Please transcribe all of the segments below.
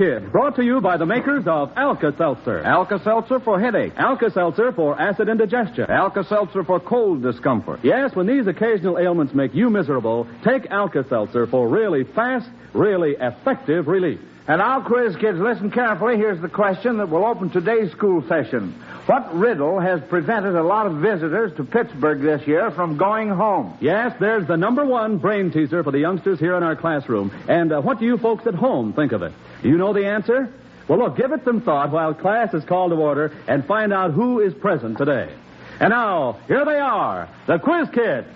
Kid, brought to you by the makers of Alka-Seltzer. Alka-Seltzer for headache. Alka-Seltzer for acid indigestion. Alka-Seltzer for cold discomfort. Yes, when these occasional ailments make you miserable, take Alka-Seltzer for really fast, really effective relief. And now, quiz kids, listen carefully. Here's the question that will open today's school session. What riddle has prevented a lot of visitors to Pittsburgh this year from going home? Yes, there's the number one brain teaser for the youngsters here in our classroom. And what do you folks at home think of it? Do you know the answer? Well, look, give it some thought while class is called to order and find out who is present today. And now, here they are, the Quiz Kids.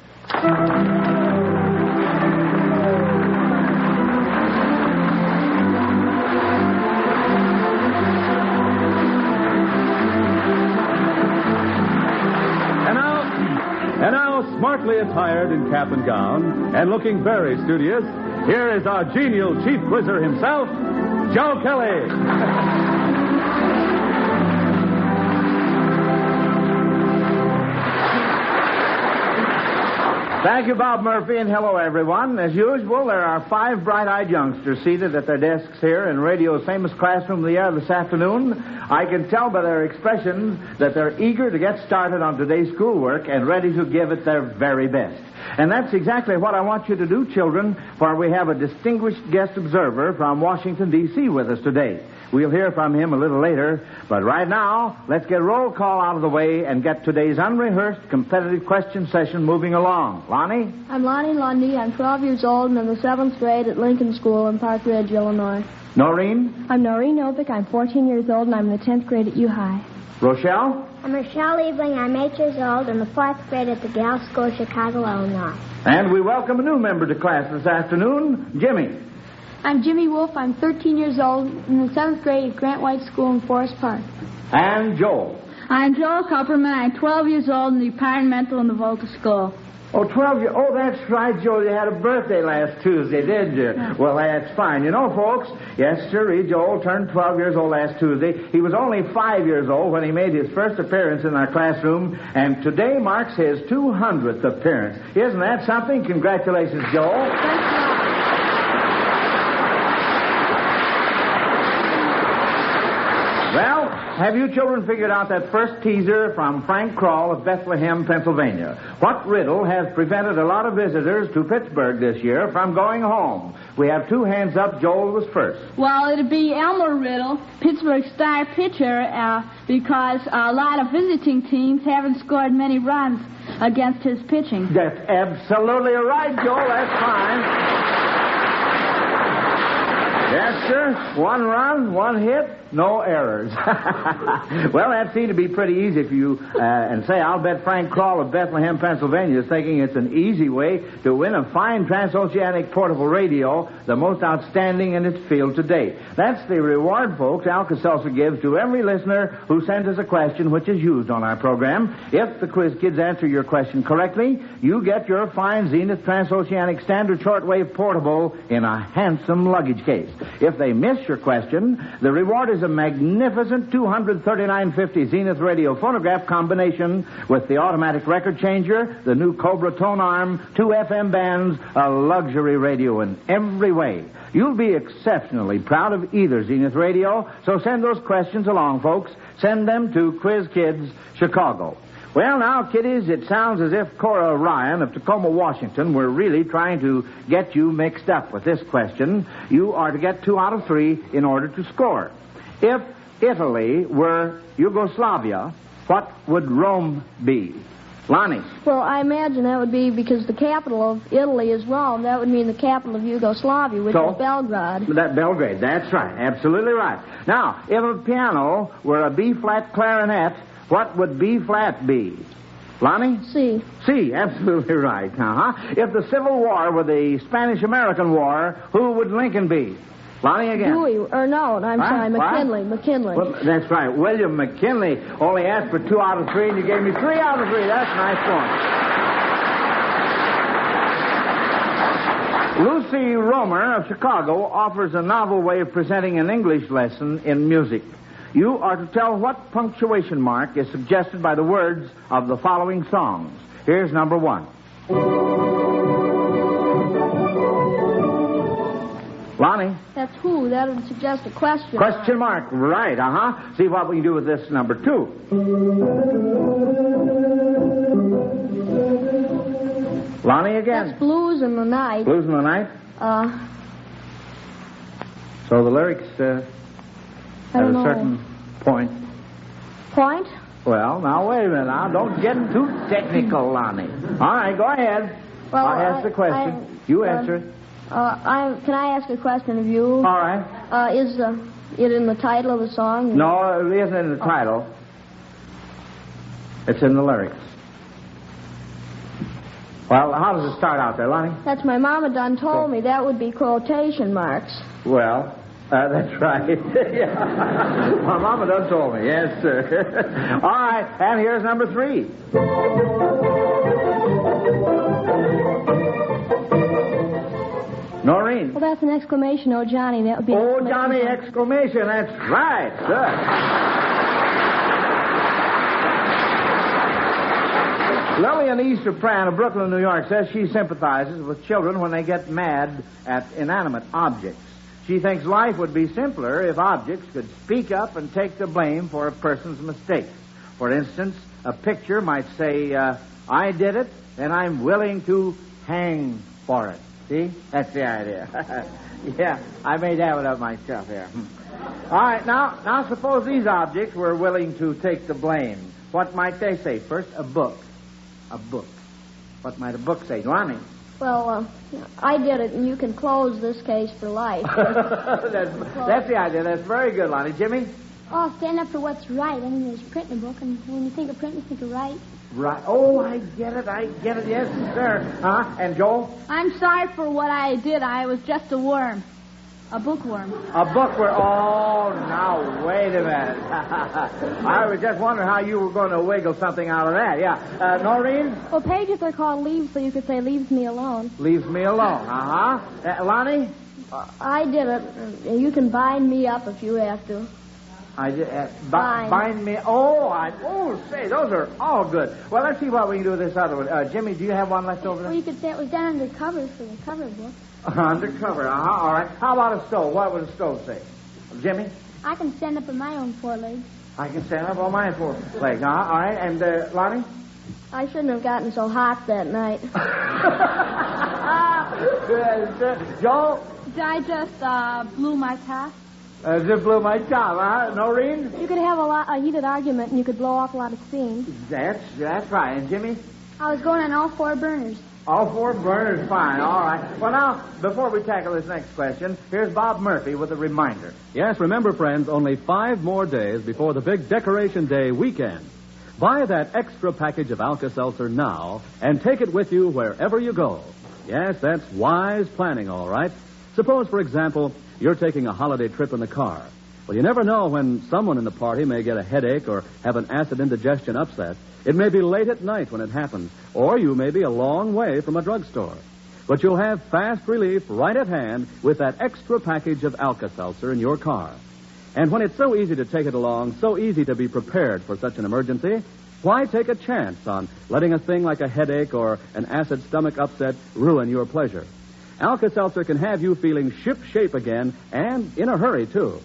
And now, smartly attired in cap and gown, and looking very studious, here is our genial chief quizzer himself, Joe Kelly. Thank you, Bob Murphy, and hello, everyone. As usual, there are 5 bright-eyed youngsters seated at their desks here in radio's famous classroom of the air this afternoon. I can tell by their expressions that they're eager to get started on today's schoolwork and ready to give it their very best. And that's exactly what I want you to do, children, for we have a distinguished guest observer from Washington, D.C. with us today. We'll hear from him a little later, but right now, let's get roll call out of the way and get today's unrehearsed competitive question session moving along. Lonnie? I'm Lonnie Lundy. I'm 12 years old and in the 7th grade at Lincoln School in Park Ridge, Illinois. Noreen? I'm Noreen Novick. I'm 14 years old and I'm in the 10th grade at U-High. Rochelle? I'm Rochelle Eveling. I'm 8 years old in the 4th grade at the Gal School, Chicago, Illinois. And we welcome a new member to class this afternoon, Jimmy. I'm Jimmy Wolf. I'm 13 years old in the 7th grade at Grant White School in Forest Park. And Joel. I'm Joel Kupperman. I'm 12 years old in the Departmental in the Volta School. Oh, 12 years. Oh, that's right, Joel. You had a birthday last Tuesday, didn't you? Yeah. Well, that's fine. You know, folks, yes, sir, Joel turned 12 years old last Tuesday. He was only 5 years old when he made his first appearance in our classroom, and today marks his 200th appearance. Isn't that something? Congratulations, Joel. Well, have you children figured out that first teaser from Frank Kroll of Bethlehem, Pennsylvania? What riddle has prevented a lot of visitors to Pittsburgh this year from going home? We have 2 hands up. Joel was first. Well, it'd be Elmer Riddle, Pittsburgh's star pitcher, because a lot of visiting teams haven't scored many runs against his pitching. That's absolutely right, Joel. That's fine. Yes, sir. 1 run, 1 hit, no errors. Well, that seemed to be pretty easy for you. And say, I'll bet Frank Kroll of Bethlehem, Pennsylvania is thinking it's an easy way to win a fine transoceanic portable radio, the most outstanding in its field to date. That's the reward, folks, Alka-Seltzer gives to every listener who sends us a question which is used on our program. If the quiz kids answer your question correctly, you get your fine Zenith transoceanic standard shortwave portable in a handsome luggage case. If they miss your question, the reward is a magnificent $239.50 Zenith radio phonograph combination with the automatic record changer, the new Cobra tone arm, 2 FM bands, a luxury radio in every way. You'll be exceptionally proud of either Zenith radio, so send those questions along, folks. Send them to Quiz Kids, Chicago. Well, now, kiddies, it sounds as if Cora Ryan of Tacoma, Washington, were really trying to get you mixed up with this question. You are to get 2 out of 3 in order to score. If Italy were Yugoslavia, what would Rome be? Lonnie. Well, I imagine that would be because the capital of Italy is Rome. That would mean the capital of Yugoslavia, which is Belgrade. Belgrade, that's right. Absolutely right. Now, if a piano were a B-flat clarinet, what would B-flat be? Lonnie? C. C, absolutely right. If the Civil War were the Spanish-American War, who would Lincoln be? Lonnie again. Dewey, or no, I'm sorry, McKinley. McKinley. Well, that's right. William McKinley only asked for 2 out of 3, and you gave me 3 out of 3. That's a nice one. Lucy Romer of Chicago offers a novel way of presenting an English lesson in music. You are to tell what punctuation mark is suggested by the words of the following songs. Here's number 1. Lonnie? That's who. That would suggest a question. Question mark. Right, See what we can do with this number 2. Lonnie again. That's Blues in the Night. Blues in the Night? So the lyrics at a certain point. Point? Well, now, wait a minute. Now, don't get too technical, Lonnie. All right, go ahead. Well, I'll ask the question. You answer it. Can I ask a question of you? All right. Is it in the title of the song? No, it isn't in the title. It's in the lyrics. Well, how does it start out there, Lonnie? That's my mama done told me. That would be quotation marks. Well, that's right. Yeah. My mama done told me. Yes, sir. All right, and here's number 3. Noreen. Well, that's an exclamation. Oh, Johnny. That would be. Oh, Johnny! Exclamation. That's right, sir. Lillian Easter Pran of Brooklyn, New York, says she sympathizes with children when they get mad at inanimate objects. She thinks life would be simpler if objects could speak up and take the blame for a person's mistakes. For instance, a picture might say, I did it, and I'm willing to hang for it. See? That's the idea. Yeah, I made that one up myself here. All right, now suppose these objects were willing to take the blame. What might they say? First, a book. A book. What might a book say? Lonnie? Well, I did it, and you can close this case for life. That's the idea. That's very good, Lonnie. Jimmy? Oh, stand up for what's right. I mean, there's print in a book, and when you think of print, you think of right. Right. Oh, I get it. Yes, sir. And Joel? I'm sorry for what I did. I was just a worm. A bookworm. A bookworm. Oh, now, wait a minute. I was just wondering how you were going to wiggle something out of that. Yeah. Noreen? Well, pages are called leaves, so you could say leaves me alone. Leaves me alone. Lonnie? I did it. You can bind me up if you have to. I did. Bind me. Say, those are all good. Well, let's see what we can do with this other one. Jimmy, do you have one left over there? Well, you could say it was done under covers for the cover book. Undercover. All right. How about a stove? What would a stove say? Jimmy? I can stand up on my own 4 legs. I can stand up on my 4 legs. All right. And Lonnie? I shouldn't have gotten so hot that night. Joel? I just blew my top. Just blew my top, huh? Noreen? You could have a heated argument, and you could blow off a lot of steam. That's right. And Jimmy? I was going on all 4 burners. All 4 burners, fine. All right. Well, now, before we tackle this next question, here's Bob Murphy with a reminder. Yes, remember, friends, only 5 more days before the big Decoration Day weekend. Buy that extra package of Alka-Seltzer now and take it with you wherever you go. Yes, that's wise planning, all right. Suppose, for example, you're taking a holiday trip in the car. Well, you never know when someone in the party may get a headache or have an acid indigestion upset. It may be late at night when it happens, or you may be a long way from a drugstore. But you'll have fast relief right at hand with that extra package of Alka-Seltzer in your car. And when it's so easy to take it along, so easy to be prepared for such an emergency, why take a chance on letting a thing like a headache or an acid stomach upset ruin your pleasure? Alka-Seltzer can have you feeling ship-shape again, and in a hurry, too.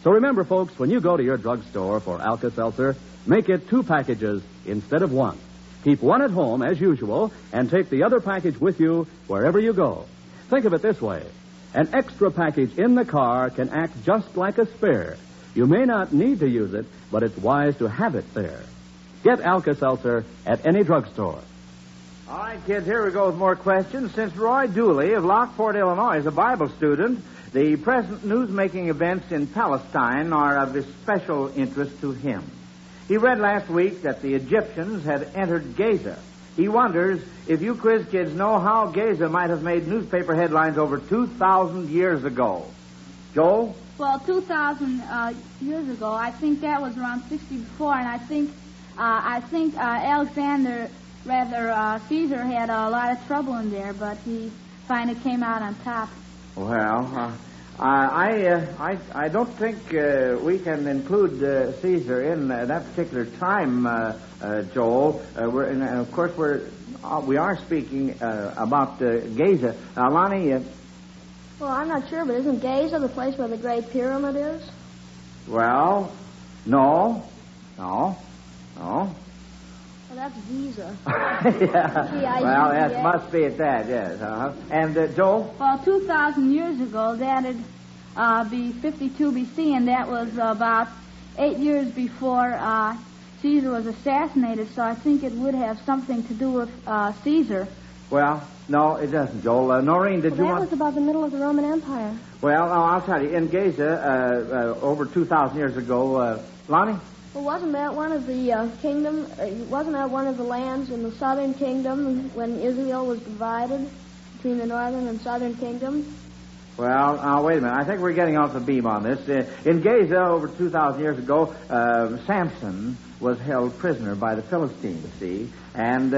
So remember, folks, when you go to your drugstore for Alka-Seltzer, make it 2 packages instead of 1. Keep 1 at home, as usual, and take the other package with you wherever you go. Think of it this way. An extra package in the car can act just like a spare. You may not need to use it, but it's wise to have it there. Get Alka-Seltzer at any drugstore. All right, kids, here we go with more questions. Since Roy Dooley of Lockport, Illinois, is a Bible student, the present news-making events in Palestine are of special interest to him. He read last week that the Egyptians had entered Gaza. He wonders if you quiz kids know how Gaza might have made newspaper headlines over 2,000 years ago. Joel? Well, 2,000 years ago, I think that was around 60 before, and I think Caesar had a lot of trouble in there, but he finally came out on top. Well, I don't think we can include Caesar in that particular time, Joel. Of course, we are speaking about Gaza. Lonnie, Well, I'm not sure, but isn't Giza the place where the Great Pyramid is? Well, no. Well, that's Giza. Yeah. Well, that must be at that, yes. Uh-huh. And, Joe? Well, 2,000 years ago, that'd be 52 B.C., and that was about 8 years before Caesar was assassinated, so I think it would have something to do with Caesar. Well, no, it doesn't, Joel. Noreen, did you want... That was about the middle of the Roman Empire. Well, no, I'll tell you. In Giza, over 2,000 years ago, Lonnie? Well, wasn't that one of the wasn't that one of the lands in the southern kingdom when Israel was divided between the northern and southern kingdoms? Well, now, wait a minute. I think we're getting off the beam on this. In Giza, over 2,000 years ago, Samson was held prisoner by the Philistines, see? And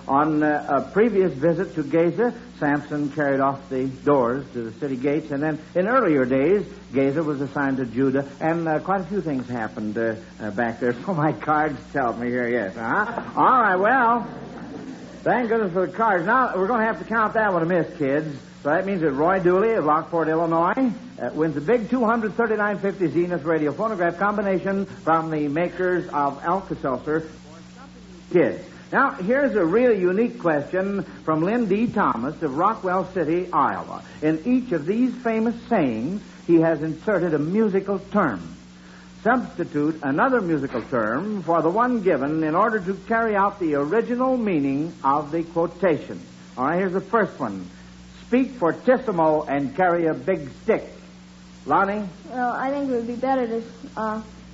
on a previous visit to Giza, Samson carried off the doors to the city gates. And then in earlier days, Giza was assigned to Judah. And quite a few things happened back there. So my cards tell me here, yes. Uh-huh. All right, well, thank goodness for the cards. Now, we're going to have to count that one amiss, kids. So that means that Roy Dooley of Lockport, Illinois, wins a big $239.50 Zenith radio phonograph combination from the makers of Alka-Seltzer for kids. Now, here's a really unique question from Lynn D. Thomas of Rockwell City, Iowa. In each of these famous sayings, he has inserted a musical term. Substitute another musical term for the one given in order to carry out the original meaning of the quotation. All right, here's the first one. Speak fortissimo and carry a big stick. Lonnie? Well, I think it would be better to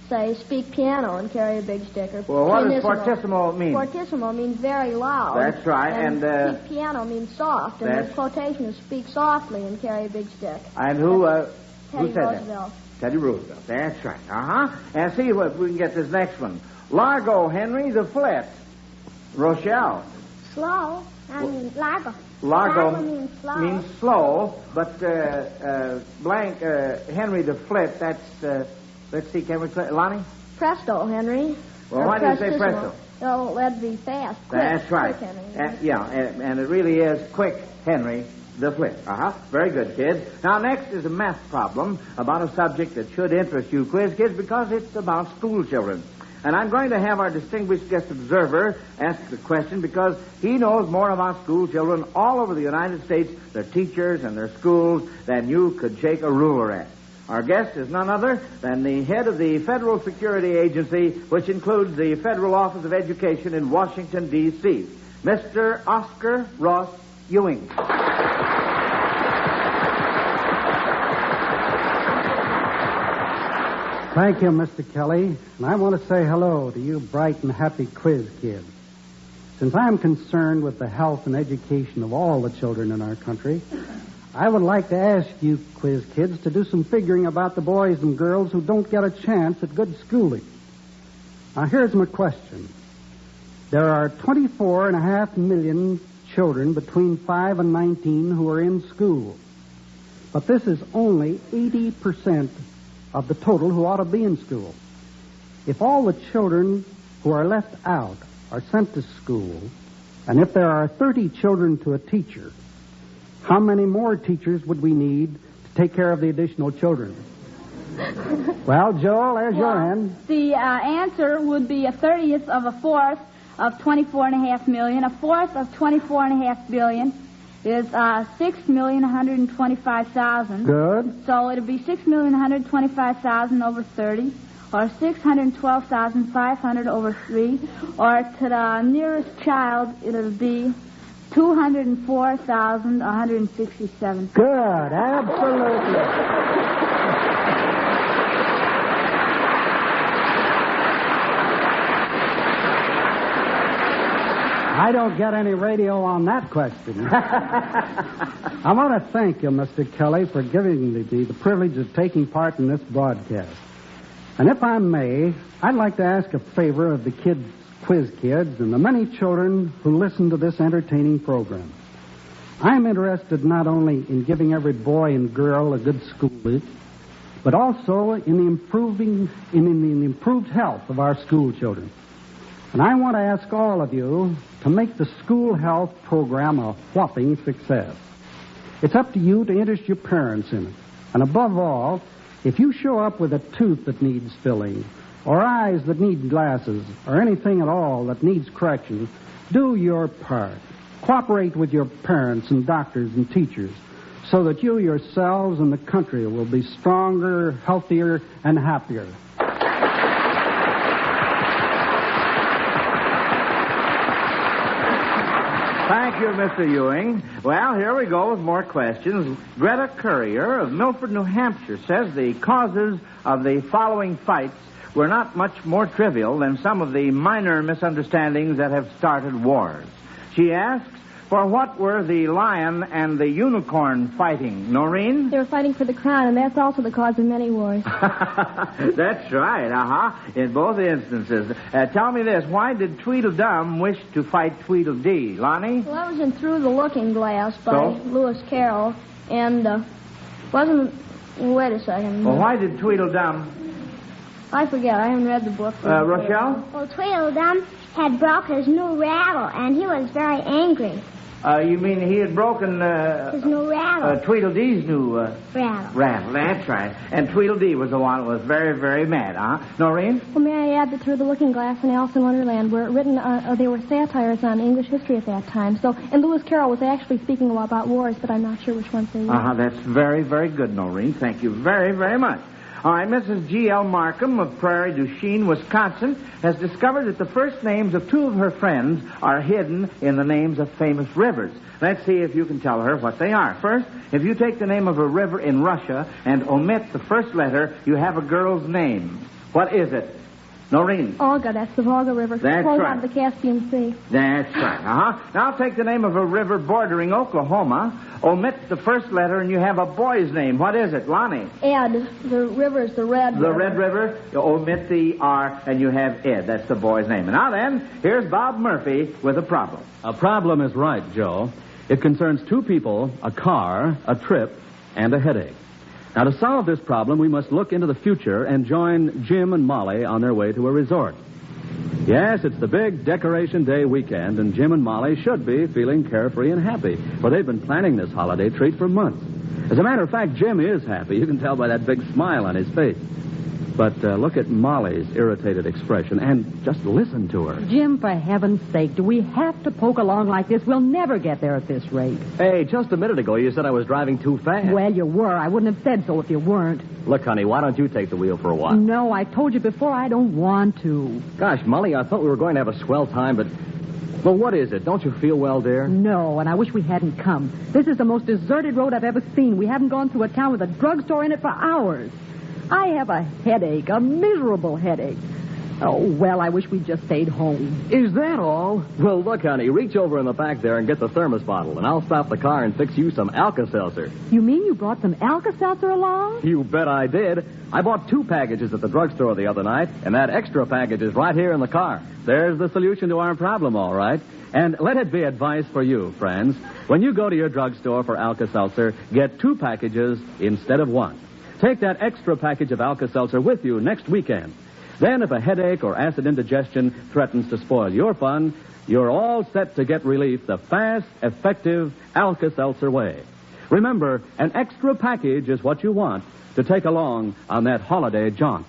say speak piano and carry a big stick. Or well, what does fortissimo mean? Fortissimo means very loud. That's right. And speak piano means soft. And the quotation is speak softly and carry a big stick. And who said Roosevelt. That? Teddy Roosevelt. That's right. Uh-huh. And see if we can get this next one. Largo Henry the Flip. Rochelle. Slow. I mean, Largo. Largo means slow. But blank Henry the Flip, that's, let's see, can we play, Lonnie? Presto, Henry. Well, why do you say presto? Oh, that'd be fast. Quick, that's right. Quick, Henry. Yeah, and it really is quick Henry the Flip. Uh-huh. Very good, kids. Now, next is a math problem about a subject that should interest you, quiz kids, because it's about school children. And I'm going to have our distinguished guest observer ask the question because he knows more about school children all over the United States, their teachers and their schools, than you could shake a ruler at. Our guest is none other than the head of the Federal Security Agency, which includes the Federal Office of Education in Washington, D.C., Mr. Oscar Ross Ewing. Thank you, Mr. Kelly. And I want to say hello to you bright and happy quiz kids. Since I'm concerned with the health and education of all the children in our country, I would like to ask you quiz kids to do some figuring about the boys and girls who don't get a chance at good schooling. Now, here's my question. There are 24.5 million children between 5 and 19 who are in school. But this is only 80% of the total who ought to be in school. If all the children who are left out are sent to school, and if there are 30 children to a teacher, how many more teachers would we need to take care of the additional children? Well, Joel, there's your end. The answer would be a 30th of a fourth of 24.5 million. A fourth of 24.5 billion is 6,125,000. Good. So it'll be 6,125,000 over 30, or 612,500 over 3, or to the nearest child, it'll be 204,167. Good, absolutely. I don't get any radio on that question. I want to thank you, Mr. Kelly, for giving me the privilege of taking part in this broadcast. And if I may, I'd like to ask a favor of the quiz kids and the many children who listen to this entertaining program. I'm interested not only in giving every boy and girl a good schooling, but also in the improved health of our school children. And I want to ask all of you to make the school health program a whopping success. It's up to you to interest your parents in it. And above all, if you show up with a tooth that needs filling, or eyes that need glasses, or anything at all that needs correction, do your part. Cooperate with your parents and doctors and teachers so that you yourselves and the country will be stronger, healthier, and happier. Thank you, Mr. Ewing. Well, here we go with more questions. Greta Currier of Milford, New Hampshire, says the causes of the following fights were not much more trivial than some of the minor misunderstandings that have started wars. She asks, for what were the lion and the unicorn fighting? Noreen? They were fighting for the crown, and that's also the cause of many wars. That's right, in both instances. Tell me this, why did Tweedledum wish to fight Tweedledee? Lonnie? Well, that was in Through the Looking Glass by Lewis Carroll, and wasn't... Wait a second. Well, why did Tweedledum... I forget, I haven't read the book. Rochelle? Well, Tweedledum had broke his new rattle, and he was very angry. You mean he had broken... his new rattle. Tweedledee's new... rattle. Rattle, that's right. And Tweedledee was the one that was very, very mad, Noreen? Well, may I add that Through the Looking Glass and Alice in Wonderland were written, they were satires on English history at that time. So, and Lewis Carroll was actually speaking about wars, but I'm not sure which ones they were. That's very, very good, Noreen. Thank you very, very much. All right, Mrs. G.L. Markham of Prairie du Chien, Wisconsin, has discovered that the first names of two of her friends are hidden in the names of famous rivers. Let's see if you can tell her what they are. First, if you take the name of a river in Russia and omit the first letter, you have a girl's name. What is it? Noreen? Olga, that's the Volga River. That's flows right. out of the Caspian Sea. That's right, Now take the name of a river bordering Oklahoma, omit the first letter, and you have a boy's name. What is it, Lonnie? Ed. The river is the Red River. The Red River, you omit the R, and you have Ed. That's the boy's name. And now then, here's Bob Murphy with a problem. A problem is right, Joe. It concerns two people, a car, a trip, and a headache. Now, to solve this problem, we must look into the future and join Jim and Molly on their way to a resort. Yes, it's the big Decoration Day weekend, and Jim and Molly should be feeling carefree and happy, for they've been planning this holiday treat for months. As a matter of fact, Jim is happy. You can tell by that big smile on his face. But look at Molly's irritated expression, and just listen to her. Jim, for heaven's sake, do we have to poke along like this? We'll never get there at this rate. Hey, just a minute ago you said I was driving too fast. Well, you were. I wouldn't have said so if you weren't. Look, honey, why don't you take the wheel for a while? No, I told you before I don't want to. Gosh, Molly, I thought we were going to have a swell time, but... Well, what is it? Don't you feel well, dear? No, and I wish we hadn't come. This is the most deserted road I've ever seen. We haven't gone through a town with a drugstore in it for hours. I have a headache, a miserable headache. Oh, well, I wish we'd just stayed home. Is that all? Well, look, honey, reach over in the back there and get the thermos bottle, and I'll stop the car and fix you some Alka-Seltzer. You mean you brought some Alka-Seltzer along? You bet I did. I bought 2 packages at the drugstore the other night, and that extra package is right here in the car. There's the solution to our problem, all right. And let it be advice for you, friends. When you go to your drugstore for Alka-Seltzer, get 2 packages instead of 1. Take that extra package of Alka-Seltzer with you next weekend. Then if a headache or acid indigestion threatens to spoil your fun, you're all set to get relief the fast, effective Alka-Seltzer way. Remember, an extra package is what you want to take along on that holiday jaunt.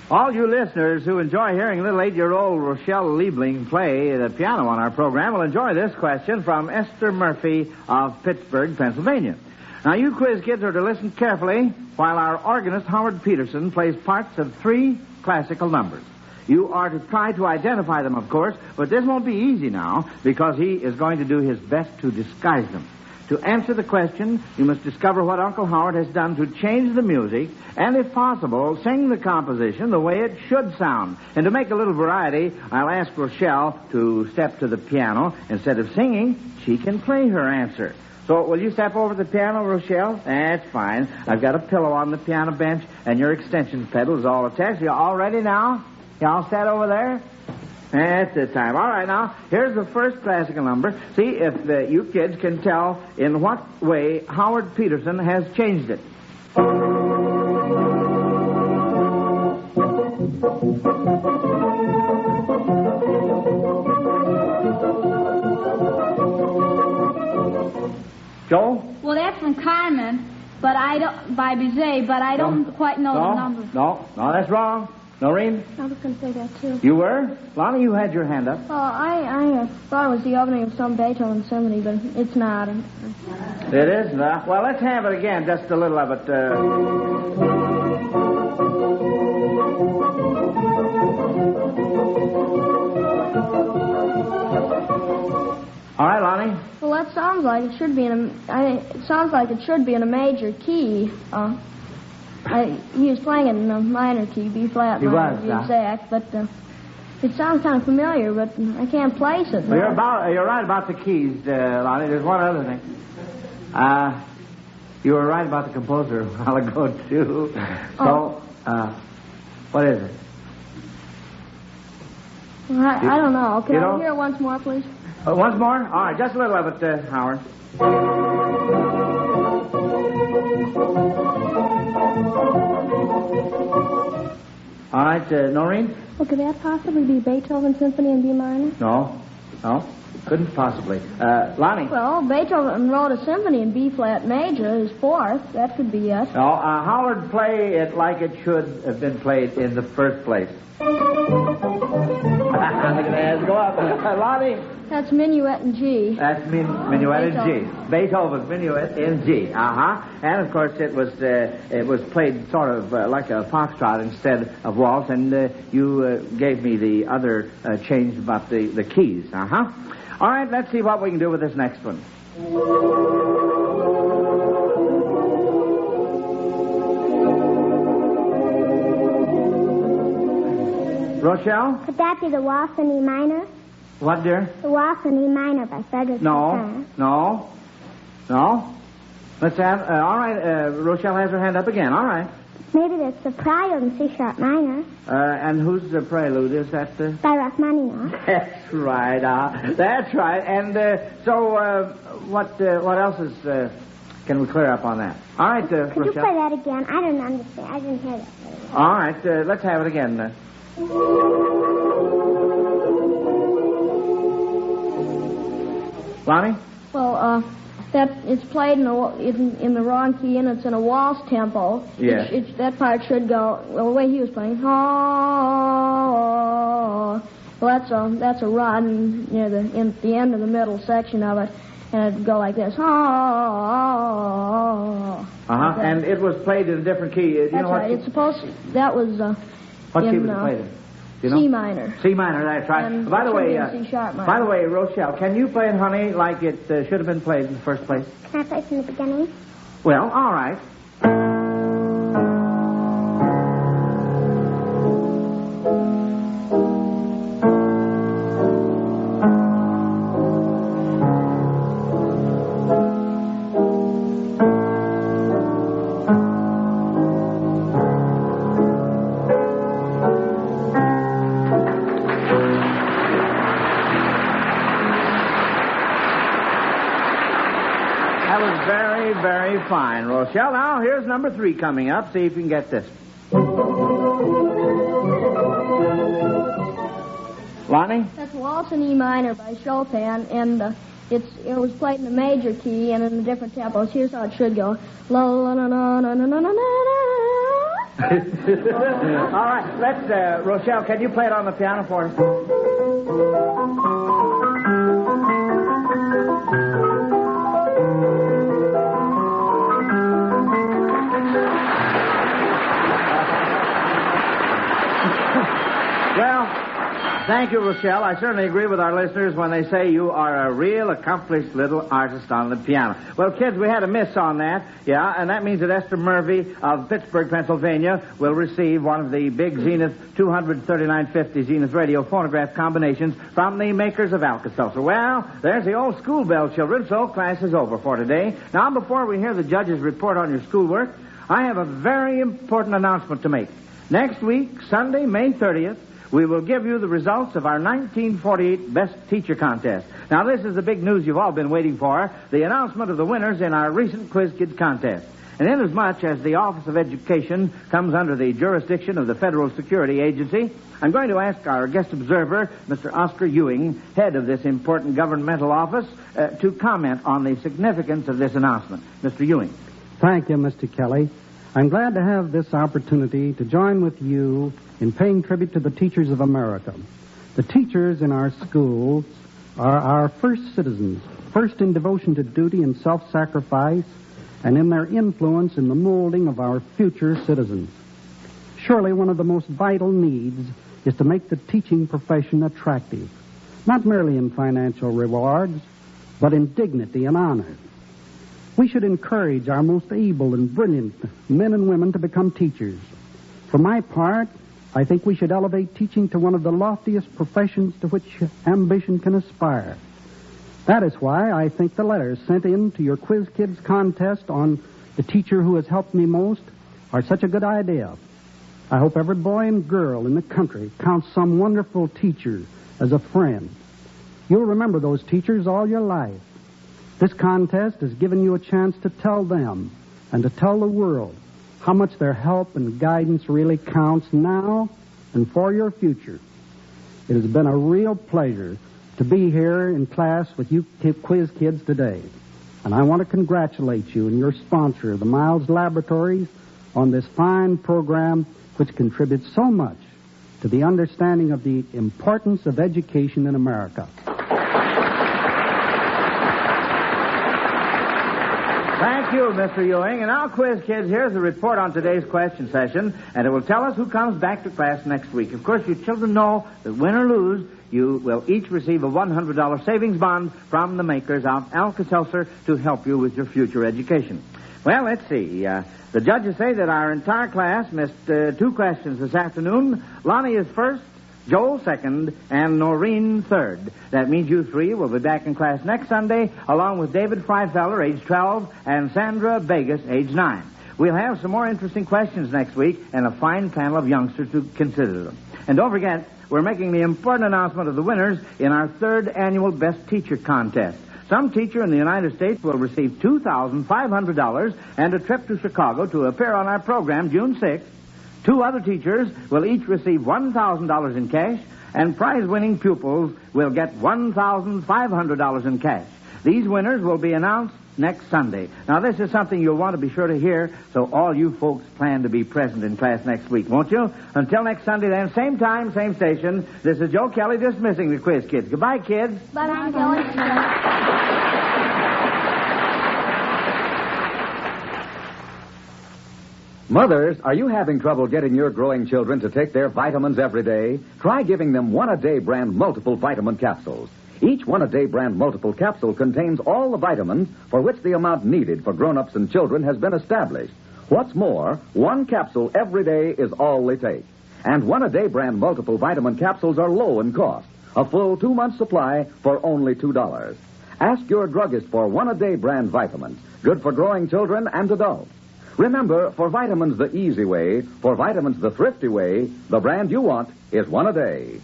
All you listeners who enjoy hearing little 8-year-old Rochelle Liebling play the piano on our program will enjoy this question from Esther Murphy of Pittsburgh, Pennsylvania. Now, you quiz kids are to listen carefully while our organist, Howard Peterson, plays parts of 3 classical numbers. You are to try to identify them, of course, but this won't be easy now because he is going to do his best to disguise them. To answer the question, you must discover what Uncle Howard has done to change the music and, if possible, sing the composition the way it should sound. And to make a little variety, I'll ask Rochelle to step to the piano. Instead of singing, she can play her answer. So, will you step over to the piano, Rochelle? That's fine. I've got a pillow on the piano bench, and your extension pedal is all attached. You all ready now? You all set over there? That's the time. All right, now, here's the first classical number. See if you kids can tell in what way Howard Peterson has changed it. Joe? but I don't, by Bizet, but I don't quite know the number. No, that's wrong. Noreen? I was going to say that, too. You were? Lonnie, you had your hand up. Oh, I thought it was the opening of some Beethoven symphony, but it's not. It is not? Well, let's have it again, just a little of it. All right, Lonnie. Well, that sounds like it should be it sounds like it should be in a major key. He was playing in a minor key, B flat minor, to be exact, but it sounds kind of familiar, but I can't place it. Well, you're right about the keys, Lonnie. There's one other thing. You were right about the composer a while ago, too. So, what is it? Well, I don't know. Can I hear it once more, please? Once more? All right, just a little of it, Howard. All right, Noreen? Well, could that possibly be Beethoven Symphony in B minor? No, couldn't possibly. Lonnie? Well, Beethoven wrote a symphony in B flat major, his fourth. That could be it. No, Howard play it like it should have been played in the first place. Look at the hands go up. Lonnie? That's Minuet in G. That's Minuet in G. Beethoven's Minuet in G. And of course it was played sort of like a foxtrot instead of waltz, and you gave me the other change about the keys. All right, let's see what we can do with this next one. Rochelle? Could that be the Waltz in E minor? What, dear? The Waltz in E minor by Frederick Chopin. No. Let's have... all right, Rochelle has her hand up again. All right. Maybe that's the Prelude in C sharp minor. And who's the Prelude? Is that... By Rachmaninoff. That's right. That's right. And so what else is... can we clear up on that? All right, Could Rochelle. you play that again? I didn't understand. I didn't hear that. All right, let's have it again. Lonnie? Well, that it's played in the wrong key, and it's in a waltz tempo. Yes. That part should go the way he was playing. Well, that's a run near the end of the middle section of it, and it'd go like this. And it was played in a different key. That's right. It's supposed to, that was what key was it played in? You know? C minor. C minor, that's right. And By the way, C sharp minor. by the way, Rochelle, can you play it, honey, like it should have been played in the first place? Can I play from the beginning? Well, all right. Very fine, Rochelle. Now, here's number 3 coming up. See if you can get this. Lonnie? That's Waltz in E minor by Chopin, and it was played in a major key and in different tempos. Here's how it should go. La la la la la la la la. All right, let's, Rochelle, can you play it on the piano for us? Well, thank you, Rochelle. I certainly agree with our listeners when they say you are a real accomplished little artist on the piano. Well, kids, we had a miss on that. Yeah, and that means that Esther Murphy of Pittsburgh, Pennsylvania, will receive one of the big Zenith 23950 Zenith radio phonograph combinations from the makers of Alka-Seltzer. Well, there's the old school bell, children, so class is over for today. Now, before we hear the judge's report on your schoolwork, I have a very important announcement to make. Next week, Sunday, May 30th, we will give you the results of our 1948 Best Teacher Contest. Now, this is the big news you've all been waiting for, the announcement of the winners in our recent Quiz Kids contest. And inasmuch as the Office of Education comes under the jurisdiction of the Federal Security Agency, I'm going to ask our guest observer, Mr. Oscar Ewing, head of this important governmental office, to comment on the significance of this announcement. Mr. Ewing. Thank you, Mr. Kelly. I'm glad to have this opportunity to join with you in paying tribute to the teachers of America. The teachers in our schools are our first citizens, first in devotion to duty and self-sacrifice, and in their influence in the molding of our future citizens. Surely one of the most vital needs is to make the teaching profession attractive, not merely in financial rewards, but in dignity and honor. We should encourage our most able and brilliant men and women to become teachers. For my part, I think we should elevate teaching to one of the loftiest professions to which ambition can aspire. That is why I think the letters sent in to your Quiz Kids contest on the teacher who has helped me most are such a good idea. I hope every boy and girl in the country counts some wonderful teacher as a friend. You'll remember those teachers all your life. This contest has given you a chance to tell them and to tell the world how much their help and guidance really counts now and for your future. It has been a real pleasure to be here in class with you Quiz Kids today. And I want to congratulate you and your sponsor, the Miles Laboratories, on this fine program which contributes so much to the understanding of the importance of education in America. Thank you, Mr. Ewing. And now, Quiz Kids, here's a report on today's question session, and it will tell us who comes back to class next week. Of course, you children know that win or lose, you will each receive a $100 savings bond from the makers of Alka-Seltzer to help you with your future education. Well, let's see. The judges say that our entire class missed 2 questions this afternoon. Lonnie is first, Joel second, and Noreen third. That means you 3 will be back in class next Sunday, along with David Freifeller, age 12, and Sandra Vegas, age 9. We'll have some more interesting questions next week and a fine panel of youngsters to consider them. And don't forget, we're making the important announcement of the winners in our 3rd annual Best Teacher Contest. Some teacher in the United States will receive $2,500 and a trip to Chicago to appear on our program June 6th. 2 other teachers will each receive $1,000 in cash, and prize-winning pupils will get $1,500 in cash. These winners will be announced next Sunday. Now, this is something you'll want to be sure to hear, so all you folks plan to be present in class next week, won't you? Until next Sunday, then, same time, same station, this is Joe Kelly dismissing the Quiz Kids. Goodbye, kids. Bye-bye, Joe. Mothers, are you having trouble getting your growing children to take their vitamins every day? Try giving them One-A-Day brand multiple vitamin capsules. Each One-A-Day brand multiple capsule contains all the vitamins for which the amount needed for grown-ups and children has been established. What's more, 1 capsule every day is all they take. And One-A-Day brand multiple vitamin capsules are low in cost. A full 2-month supply for only $2. Ask your druggist for One-A-Day brand vitamins, good for growing children and adults. Remember, for vitamins the easy way, for vitamins the thrifty way, the brand you want is One-A-Day.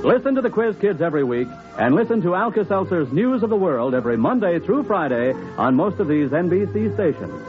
Listen to the Quiz Kids every week, and listen to Alka-Seltzer's News of the World every Monday through Friday on most of these NBC stations.